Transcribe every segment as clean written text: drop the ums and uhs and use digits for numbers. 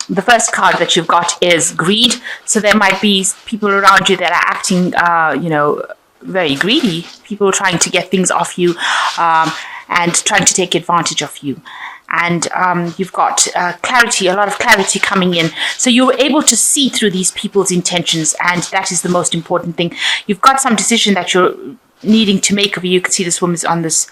The first card that you've got is greed. So there might be people around you that are acting, very greedy. People trying to get things off you and trying to take advantage of you. And you've got clarity, a lot of clarity coming in. So you're able to see through these people's intentions, and that is the most important thing. You've got some decision that you're needing to make of you. You can see this woman's on this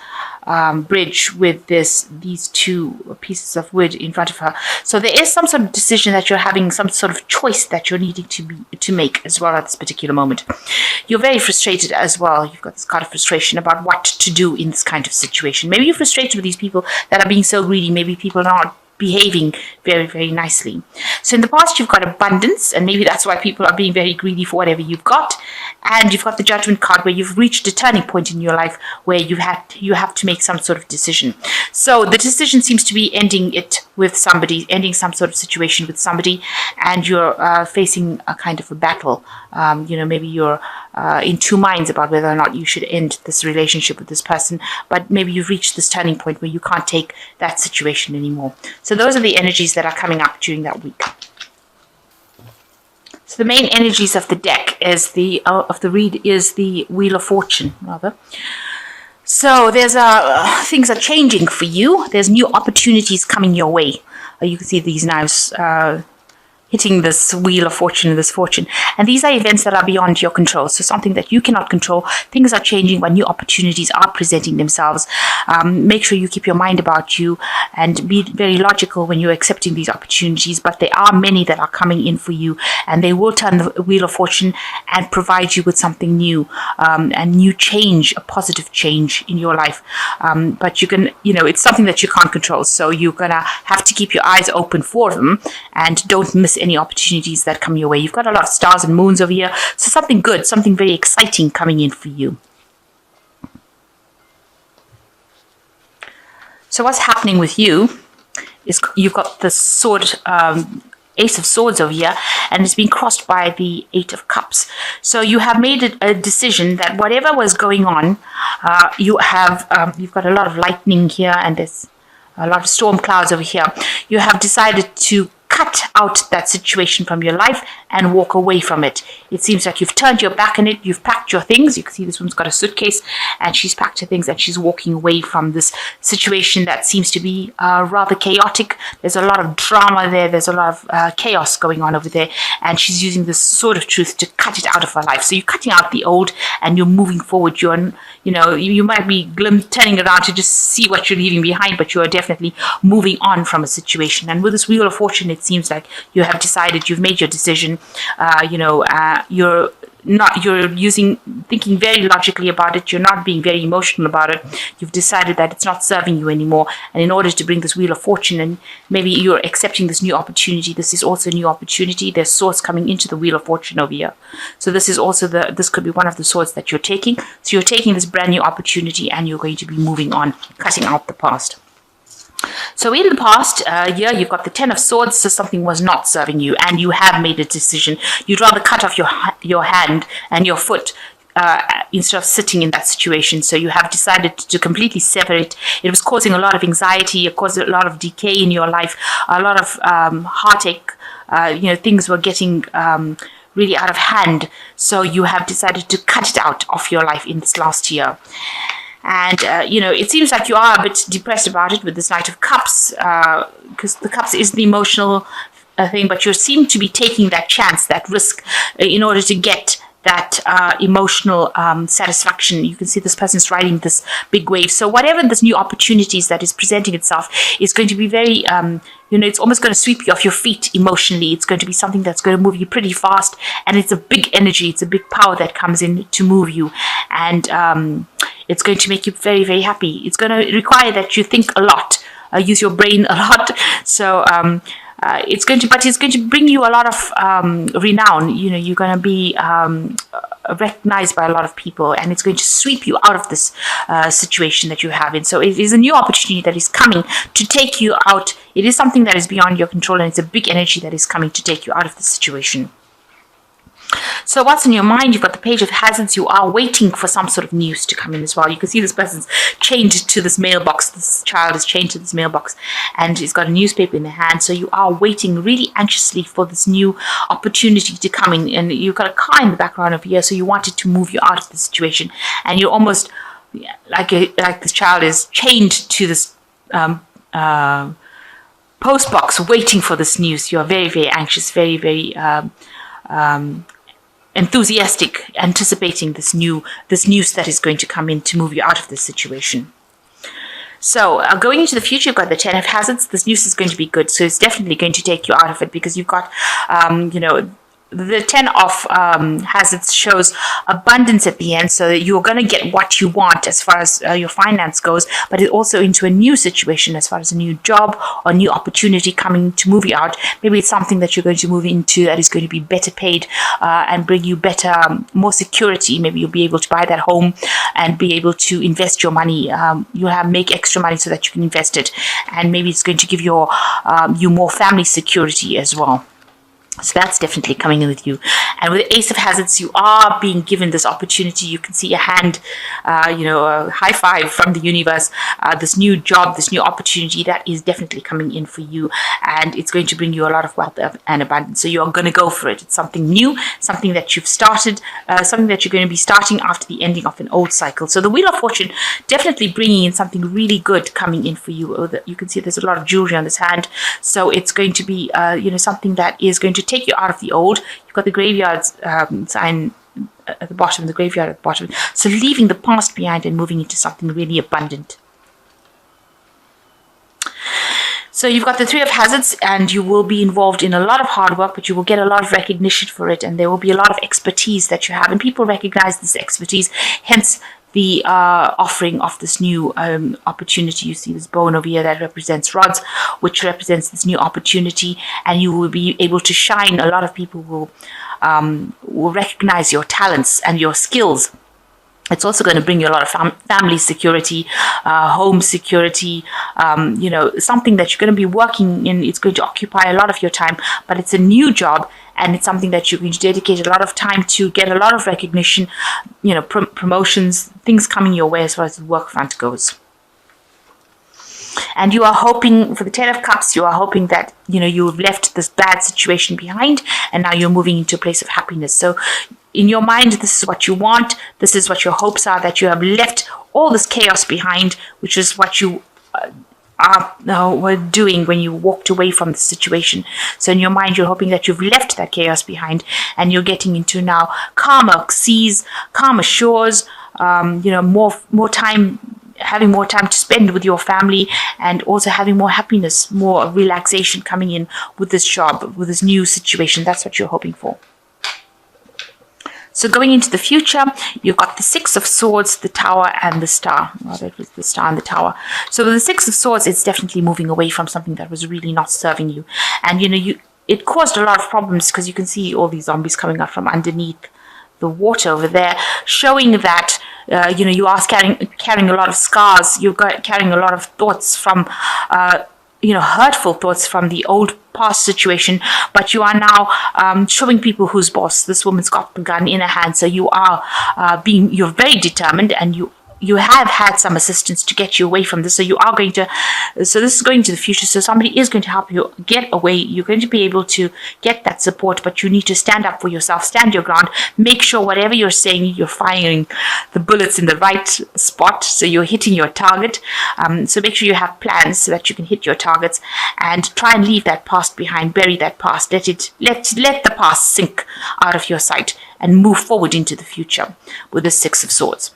bridge with these two pieces of wood in front of her. So there is some sort of decision that you're having, some sort of choice that you're needing to make as well at this particular moment. You're very frustrated as well. You've got this kind of frustration about what to do in this kind of situation. Maybe you're frustrated with these people that are being so greedy. Maybe people are not behaving very, very nicely. So in the past, you've got abundance, and maybe that's why people are being very greedy for whatever you've got. And you've got the Judgment card, where you've reached a turning point in your life where you have to make some sort of decision. So the decision seems to be ending it with somebody, ending some sort of situation with somebody, and you're facing a kind of a battle. Maybe you're in two minds about whether or not you should end this relationship with this person, but maybe you've reached this turning point where you can't take that situation anymore. So those are the energies that are coming up during that week. So the main energies of the deck is the Wheel of Fortune, rather. So there's things are changing for you. There's new opportunities coming your way. You can see these knives hitting this Wheel of Fortune and this fortune. And these are events that are beyond your control. So something that you cannot control. Things are changing when new opportunities are presenting themselves. Make sure you keep your mind about you and be very logical when you're accepting these opportunities. But there are many that are coming in for you, and they will turn the Wheel of Fortune and provide you with something new, and new change, a positive change in your life. But you can, it's something that you can't control. So you're going to have to keep your eyes open for them and don't miss any opportunities that come your way. You've got a lot of stars and moons over here. So something good, something very exciting coming in for you. So what's happening with you is you've got the sword, Ace of Swords over here, and it's been crossed by the Eight of Cups. So you have made a decision that whatever was going on, you've got a lot of lightning here, and there's a lot of storm clouds over here. You have decided to cut out that situation from your life and walk away from it. It seems like you've turned your back on it. You've packed your things. You can see this woman's got a suitcase, and she's packed her things, and she's walking away from this situation that seems to be rather chaotic. There's a lot of drama there. There's a lot of chaos going on over there, and she's using this sword of truth to cut it out of her life. So you're cutting out the old and you're moving forward. You might be turning around to just see what you're leaving behind, but you are definitely moving on from a situation. And with this Wheel of Fortune, it seems like you have decided, you've made your decision. You're thinking very logically about it. You're not being very emotional about it. You've decided that it's not serving you anymore. And in order to bring this Wheel of Fortune, and maybe you're accepting this new opportunity. This is also a new opportunity. There's swords coming into the Wheel of Fortune over here. So this is also this could be one of the swords that you're taking. So you're taking this brand new opportunity, and you're going to be moving on, cutting out the past. So in the past year, you've got the Ten of Swords, so something was not serving you, and you have made a decision. You'd rather cut off your hand and your foot instead of sitting in that situation. So you have decided to completely sever it. It was causing a lot of anxiety. It caused a lot of decay in your life, a lot of heartache. Things were getting really out of hand. So you have decided to cut it out of your life in this last year. And, it seems like you are a bit depressed about it with this Knight of Cups, because the Cups is the emotional thing, but you seem to be taking that chance, that risk, in order to get that emotional satisfaction. You can see this person's riding this big wave. So whatever this new opportunities that is presenting itself is going to be very, it's almost going to sweep you off your feet emotionally. It's going to be something that's going to move you pretty fast, and it's a big energy. It's a big power that comes in to move you, and it's going to make you very, very happy. It's going to require that you think a lot, use your brain a lot. So it's going to bring you a lot of renown. You're going to be recognized by a lot of people, and it's going to sweep you out of this situation that you have in. So it is a new opportunity that is coming to take you out. It is something that is beyond your control, and it's a big energy that is coming to take you out of the situation. So what's in your mind? You've got the Page of Hazards. You are waiting for some sort of news to come in as well. You can see this person's chained to this mailbox. This child is chained to this mailbox and he's got a newspaper in their hand. So you are waiting really anxiously for this new opportunity to come in. And you've got a car in the background over here. So you wanted to move you out of the situation. And you're almost like this child is chained to this post box waiting for this news. You're very, very anxious, very, very enthusiastic, anticipating this news that is going to come in to move you out of this situation. So going into the future, you've got the Ten of Hazards. This news is going to be good, so it's definitely going to take you out of it, because you've got the Ten of Hazards shows abundance at the end, so that you're going to get what you want as far as your finance goes, but it's also into a new situation as far as a new job or new opportunity coming to move you out. Maybe it's something that you're going to move into that is going to be better paid and bring you better, more security. Maybe you'll be able to buy that home and be able to invest your money. You'll make extra money so that you can invest it, and maybe it's going to give you more family security as well. So that's definitely coming in with you. And with the Ace of Hazards, you are being given this opportunity. You can see a hand, a high five from the universe. This new job, this new opportunity, that is definitely coming in for you. And it's going to bring you a lot of wealth and abundance. So you're going to go for it. It's something new, something that you've started, something that you're going to be starting after the ending of an old cycle. So the Wheel of Fortune definitely bringing in something really good coming in for you. You can see there's a lot of jewelry on this hand. So it's going to be, something that is going to take you out of the old. You've got the graveyard sign at the bottom, the graveyard at the bottom. So leaving the past behind and moving into something really abundant. So you've got the Three of Hazards, and you will be involved in a lot of hard work, but you will get a lot of recognition for it, and there will be a lot of expertise that you have, and people recognize this expertise, hence the offering of this new opportunity. You see this bone over here that represents rods, which represents this new opportunity, and you will be able to shine. A lot of people will recognize your talents and your skills. It's also going to bring you a lot of family security, home security, something that you're going to be working in. It's going to occupy a lot of your time, but it's a new job, and it's something that you're going to dedicate a lot of time to get a lot of recognition, promotions, things coming your way as far as the work front goes. And you are hoping, for the Ten of Cups, you are hoping that, you've left this bad situation behind, and now you're moving into a place of happiness. So in your mind, this is what you want. This is what your hopes are, that you have left all this chaos behind, which is what you were doing when you walked away from the situation. So in your mind, you're hoping that you've left that chaos behind, and you're getting into now calmer seas, calmer shores, more time, having more time to spend with your family, and also having more happiness, more relaxation coming in with this job, with this new situation. That's what you're hoping for. So going into the future, you've got the Six of Swords, the Tower, and the Star. Rather, it was the Star and the Tower. So with the Six of Swords, it's definitely moving away from something that was really not serving you. And, it caused a lot of problems, because you can see all these zombies coming out from underneath the water over there, showing that, you are carrying a lot of scars. You're carrying a lot of thoughts from, hurtful thoughts from the old past situation, but you are now showing people who's boss. This woman's got the gun in her hand, so you are you're very determined, and you have had some assistance to get you away from this. So this is going to the future. So somebody is going to help you get away. You're going to be able to get that support, but you need to stand up for yourself, stand your ground, make sure whatever you're saying, you're firing the bullets in the right spot. So you're hitting your target. So make sure you have plans so that you can hit your targets, and try and leave that past behind, bury that past, let the past sink out of your sight, and move forward into the future with the Six of Swords.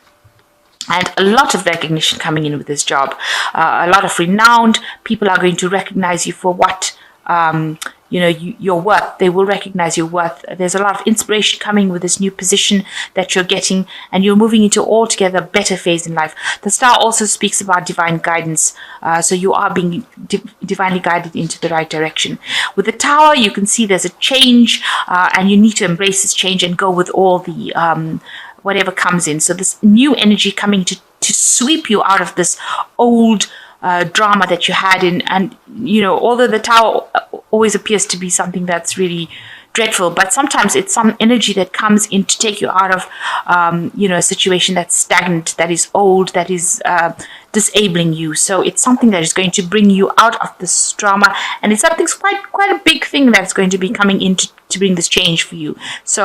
And a lot of recognition coming in with this job. A lot of renowned people are going to recognize you for what, your worth. They will recognize your worth. There's a lot of inspiration coming with this new position that you're getting, and you're moving into altogether better phase in life. The Star also speaks about divine guidance. So you are being divinely guided into the right direction. With the Tower, you can see there's a change, and you need to embrace this change and go with all the whatever comes in. So this new energy coming to sweep you out of this old drama that you had in. And although the Tower always appears to be something that's really dreadful, but sometimes it's some energy that comes in to take you out of, a situation that's stagnant, that is old, that is disabling you. So it's something that is going to bring you out of this drama, and it's something quite a big thing that's going to be coming in to bring this change for you. So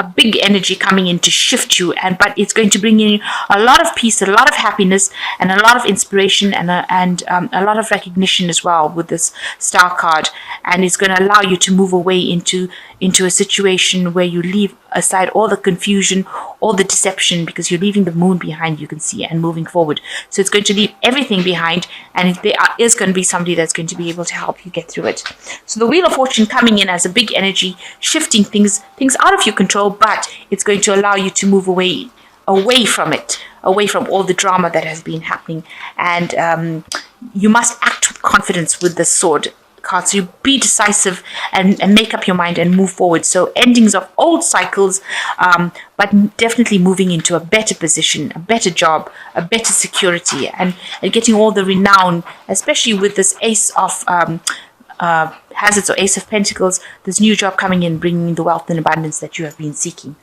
a big energy coming in to shift you, but it's going to bring in a lot of peace, a lot of happiness, and a lot of inspiration, and a lot of recognition as well with this Star card. And it's going to allow you to move away into a situation where you leave aside all the confusion, all the deception, because you're leaving the moon behind, you can see, and moving forward. So it's going to leave everything behind, and there is going to be somebody that's going to be able to help you get through it. So the Wheel of Fortune coming in as a big energy, shifting things out of your control, but it's going to allow you to move away from it, away from all the drama that has been happening. And you must act with confidence with the Sword card. So you be decisive and make up your mind and move forward. So endings of old cycles, but definitely moving into a better position, a better job, a better security, and getting all the renown, especially with this Ace of Hazards or Ace of Pentacles, this new job coming in, bringing the wealth and abundance that you have been seeking.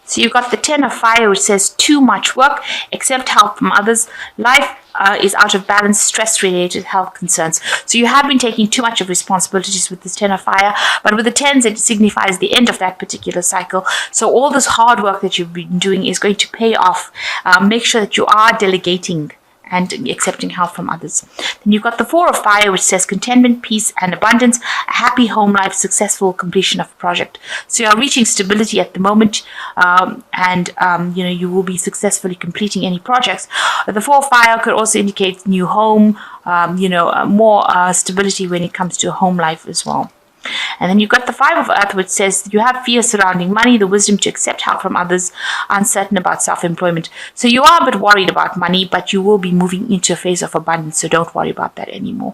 So you've got the Ten of Fire, which says too much work, accept help from others. Life is out of balance, stress-related health concerns. So you have been taking too much of responsibilities with this Ten of Fire, but with the tens, it signifies the end of that particular cycle. So all this hard work that you've been doing is going to pay off. Make sure that you are delegating and accepting help from others. Then you've got the Four of Fire, which says contentment, peace, and abundance, a happy home life, successful completion of a project. So you're reaching stability at the moment, you will be successfully completing any projects. The Four of Fire could also indicate new home, more stability when it comes to home life as well. And then you've got the Five of Earth, which says you have fear surrounding money, the wisdom to accept help from others, uncertain about self-employment. So you are a bit worried about money, but you will be moving into a phase of abundance, so don't worry about that anymore.